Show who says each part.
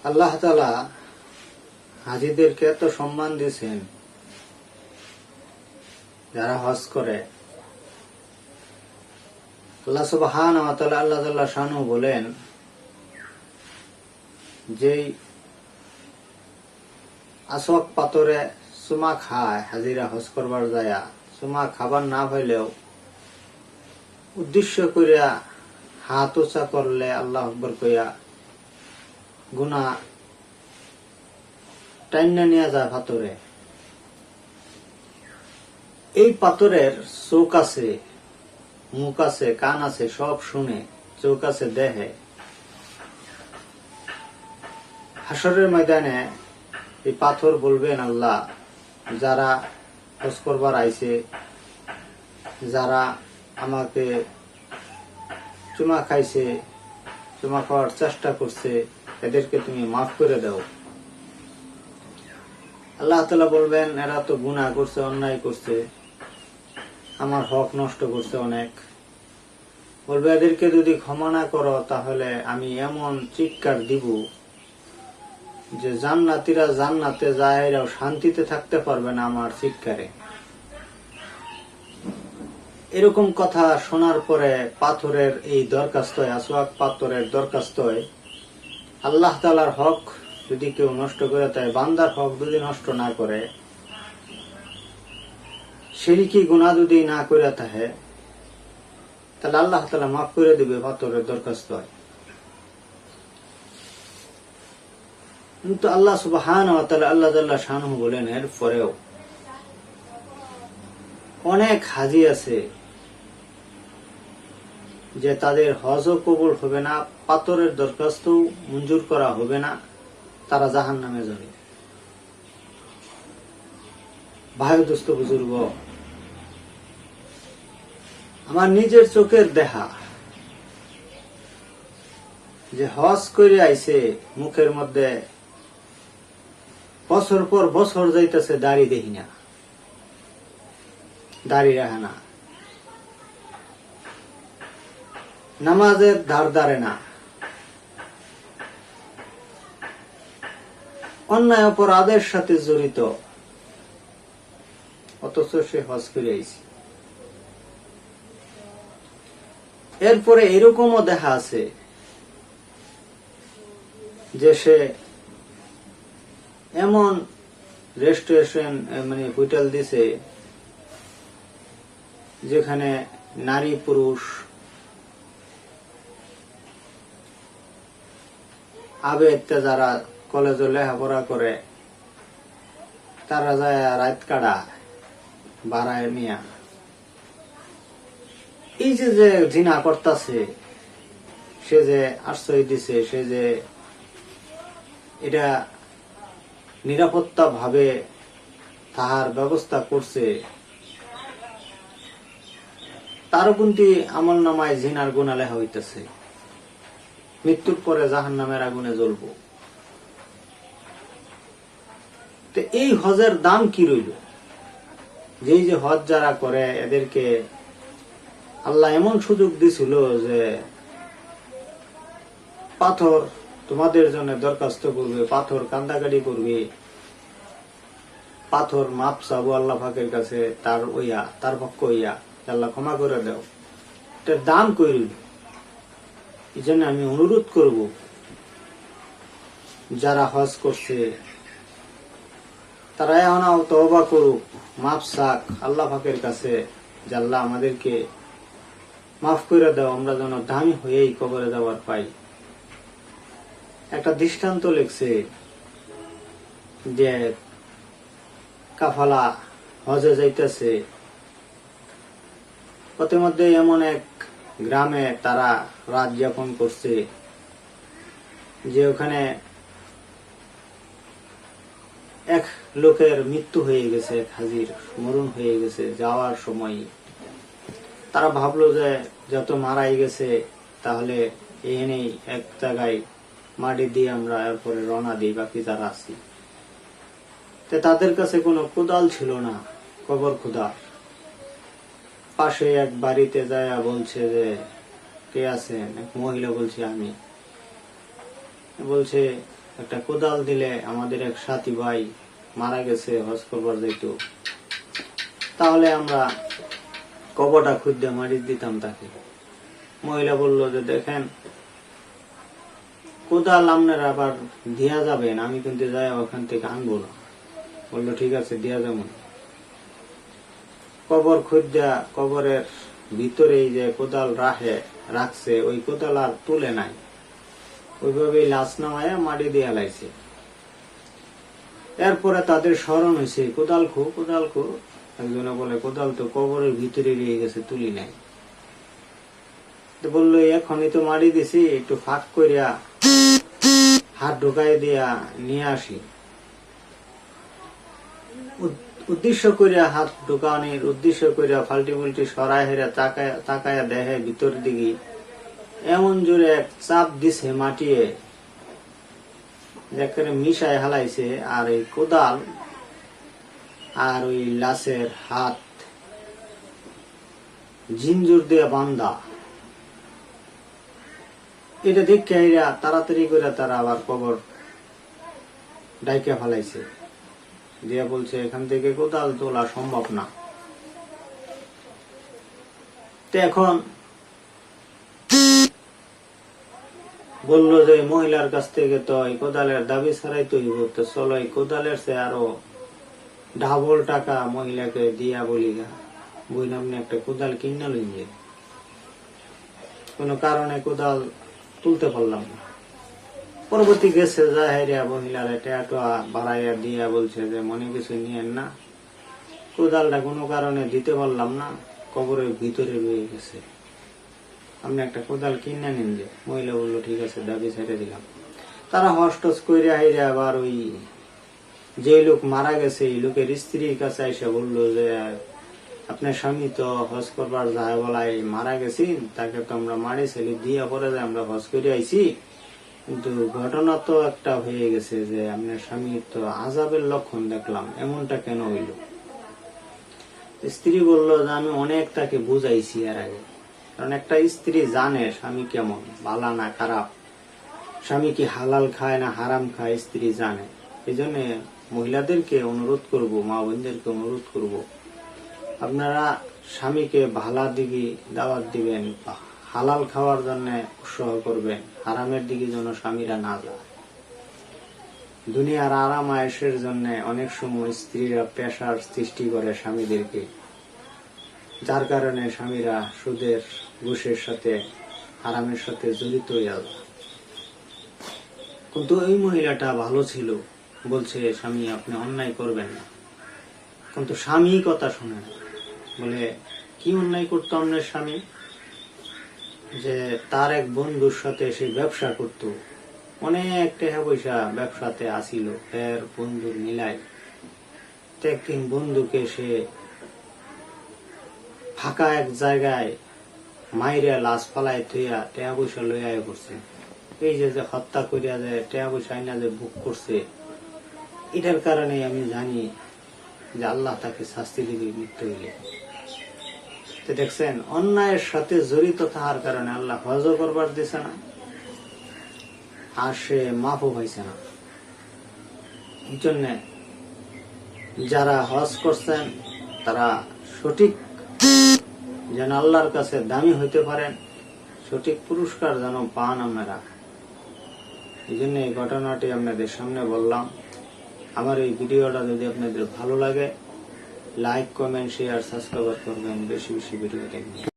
Speaker 1: আল্লাহ তাআলা হাজীদেরকে এত সম্মান দিয়েছেন, যারা হজ করে। আল্লাহ সুবহানাহু ওয়া তাআলা আল্লাহ জাল্লা শানহু বলেন, যেই আসওয়াক পাথরে চুমা খায় হাজিরা হজ করবার যায়া, চুমা খাবার না পাইলেও উদ্দেশ্য করিয়া হাত উঁচা করলে আল্লাহ আকবার কইয়া গুনাহ টাইনা নিয়ে যায় পাথরে। এই পাথরের চোখ আছে, মুখ আছে, কান আছে, সব শুনে, চোখ আছে, দেহে। হাসরের ময়দানে এই পাথর বলবেন, আল্লাহ, যারা হজ করবার আইছে, যারা আমাকে চুমা খাইছে, চুমা খাওয়ার চেষ্টা করছে, এদেরকে তুমি মাফ করে দাও। আল্লাহ তাআলা বলবেন, এরা তো গুনাহ করছে, অন্যায় করছে, আমার হক নষ্ট করছে অনেক। বলবে, এদেরকে যদি ক্ষমা না করো তাহলে আমি এমন চিৎকার দিব যে জান্নাতীরা জান্নাতে যায়, এরাও শান্তিতে থাকতে পারবে না আমার চিৎকারে। এরকম কথা শোনার পরে পাথরের এই দরখাস্ত, আসওয়াক পাথরের দরখাস্ত, আল্লাহ তাআলার হক যদি কেউ নষ্ট করে দেয়, বান্দার হক যদি নষ্ট না করে, শিরকি গুনাহ যদি না করে থাকে, তাহলে আল্লাহ তাআলা মাফ করে দিবে পাথরের দরখাস্ত। কিন্তু আল্লাহ সুবহানাহু ওয়া তাআলা আল্লাহ জাল্লা শানহু বলেন, এর পরেও অনেক হাজী আছে যে তাদের হজও কবুল হবে না, পাথরের দরখাস্ত মঞ্জুর করা হবে না, তারা জাহান্নামে যাবে। ভাই দোস্ত বুজুর্গ, আমার নিজের চোখের দেখা যে হজ করে আইছে, মুখের মধ্যে বছর পর বছর যাইতেছে, দাড়ি দেখি না, দাড়ি রাখে না, নামাজের ধার ধারে না, অন্যায় অপরাধের সাথে জড়িত, অথচ সে হজ করে আইছে। এরপরে এরকমও দেখা আছে যে সে এমন রেস্টুরেন্ট মানে হোটেল দিছে যেখানে নারী পুরুষ আবেগতে যারা কলেজে লেখাপড়া করে, তারা যায় রাত কাটা বাড়ায় মিয়া। এই যে যে জিনা করতেছে, সে যে আশ্রয় দিছে, সে যে এটা নিরাপত্তা ভাবে তাহার ব্যবস্থা করছে, তারও কিন্তু আমল নামায় জিনার গুনাহ লেখা হইতেছে, মৃত্যুর পরে জাহান্নামের আগুনে জ্বলব। তো এই হজের দাম কি রইল? যেই যে হজ যারা করে, এদেরকে আল্লাহ এমন সুযোগ দিছিল যে পাথর তোমাদের জন্য দরখাস্ত করবে, পাথর কান্দাকাটি করবে, পাথর মাপ চাবো আল্লাহ পাকের কাছে, তার পক্ষ হইয়া, আল্লাহ ক্ষমা করে দাও। এটার দাম কই রইল? এই জন্য আমি অনুরোধ করব, যারা হজ করছে তারা এখনও তওবা করুক, মাপ চাক আল্লাহ পাকের কাছে, যে আল্লাহ আমাদেরকে মাফ করে দাও, আমরা যেন দামি হয়েই কবরে যাওয়ার পাই। একটা দৃষ্টান্ত লিখছে যে কাফালা হজে যাইতেছে, পথেমধ্যে এমন এক গ্রামে তারা রাত যাপন করছে যে ওখানে এক লোকের মৃত্যু হয়ে গেছে, এক হাজির মরণ হয়ে গেছে যাওয়ার সময়। তারা ভাবলো যে যত মারাই গেছে, তাহলে এখানেই এক জায়গায় মাটি দিয়ে আমরা এরপরে রওনা দিই, বাকি যারা আছি। তাদের কাছে কোনো কোদাল ছিল না, কবর খোদা। পাশে এক বাড়িতে যায় বলছে যে কে আছেন? এক মহিলা বলছে আমি। বলছে একটা কোদাল দিলে আমাদের এক সাথী ভাই মারা গেছে হজ করবার যাইতো, তাহলে আমরা কবরটা খুঁজতে মারি দিতাম তাকে। মহিলা বলল যে দেখেন কোদাল আপনার আবার দিয়া যাবেন, আমি কিন্তু যাই ওখান থেকে আনবো না। বললো ঠিক আছে দিয়া যাবো। কবর খুঁজা কবরের ভিতরে যে কোদাল রাখছে ওই কোদাল আর তুলে নাই, ওইভাবে লাশ নামায় মাটি দিয়ে লাইছে। এরপরে তাদের স্মরণ হয়েছে কোদাল খো। একজনে বলে কোদাল তো কবরের ভিতরে রয়ে গেছে, তুলি নাই। বললো এখনই তো মারি দিছি, একটু ফাঁক করিয়া হাত ঢুকাই দিয়া নিয়ে আসি। উদ্দেশ্য করিয়া হাত ঢুকানির উদ্দেশ্য করিয়া ফাল্টি ফুল্টি সরাই হেরা তাকায়া দেহে ভিতর দিকে এমন জোরে এক চাপ দিছে মাটিয়ে, যেখানে মিশায় হালাইছে। আর এই কোদাল আর ওই লাশের হাত ঝিনজুর দিয়ে বান্ধা। এটা দেখে তাড়াতাড়ি করে তারা আবার কবর ডাইকে ফেলাইছে, দিয়া বলছে এখান থেকে কোদাল তোলা সম্ভব না। তো এখন বললো যে মহিলার কাছ থেকে তো এই কোদালের দাবি ছাড়াই তৈরি করতে, চলো এই কোদালের সে আরো ডাবল টাকা মহিলাকে দিয়া বলি বই নামনে একটা কোদাল কিনা লইয়ে। কোন কারণে কোদাল তুলতে পারলাম না। পরবর্তী গেছে জাহেরিয়া মহিলার এটা বাড়াইয়া দিয়া বলছে যে মনে কিছু নিয়েন না, কোদালটা কোনো কারণে দিতে পারলাম না, কবরের ভিতরে রয়ে গেছে, আপনি একটা কোদাল কিনে নিন। যে মহিলা বললো ঠিক আছে দাবি ছেড়ে দিলাম। তারা হস্টস করে হাইরে আবার ওই যে লোক মারা গেছে এই লোকের স্ত্রীর কাছে এসে বললো যে আপনার স্বামী তো হজ করবার যায় বলাই মারা গেছেন, তাকে তো আমরা মারি ছেলে দিয়ে পরে যে আমরা হজ করে আইছি, কিন্তু ঘটনা তো একটা হয়ে গেছে যে আপনার স্বামী তো আযাবের লক্ষণ দেখলাম, এমনটা কেন হইল? স্ত্রী বলল যে আমি অনেক তাকে বুঝাইছি এর আগে, কারণ একটা স্ত্রী জানে স্বামী কেমন, ভালো না খারাপ, স্বামী কি হালাল খায় না হারাম খায় স্ত্রী জানে। এই জন্য মহিলাদেরকে অনুরোধ করব, মা বোনদেরকে অনুরোধ করব, আপনারা স্বামীকে ভালা দিকে দাওয়াত দিবেন, হালাল খাওয়ার জন্য উৎসাহ করবেন, হারামের দিকে যেন স্বামীরা না যায়। দুনিয়ার আরাম আয়েশের জন্য অনেক সময় স্ত্রীরা পেশার সৃষ্টি করে স্বামীদেরকে, যার কারণে স্বামীরা সুদের ঘুষের সাথে হারামের সাথে জড়িত হয়ে যায়। কিন্তু এই মহিলাটা ভালো ছিল, বলছে স্বামী আপনি অন্যায় করবেন না, কিন্তু স্বামী কথা শুনে না। বলে কি অন্যায় করতো আপনার স্বামী? যে তার এক বন্ধুর সাথে সে ব্যবসা করত, অনেক টাকা পয়সা ব্যবসাতে আসিল এর বন্ধুর মিলাই। একদিন বন্ধুকে সে ফাঁকা এক জায়গায় মাইরা লাশ ফালাই থইয়া টাকা পয়সা লইয়া করছে। এই যে হত্যা করিয়া যায় টাকা পয়সা আইনা যে বুক করছে, এটার কারণে আমি জানি যে আল্লাহ তাকে শাস্তি দিবে মৃত্যু হইলে। দেখছেন অন্যায়ের সাথে জড়িত থাকার কারণে আল্লাহ হজও করবার দিছে না, আর সে মাফও পাইছে না। এই জন্য যারা হজ করছেন তারা সঠিক যেন আল্লাহর কাছে দামি হইতে পারেন, সঠিক পুরস্কার যেন পান আপনারা। এই জন্য এই ঘটনাটি আপনাদের সামনে বললাম। আমার এই ভিডিওটা যদি আপনাদের ভালো লাগে লাইক কমেন্ট শেয়ার সাবস্ক্রাইব করবেন, বেশি বেশি ভিডিও দেখবেন।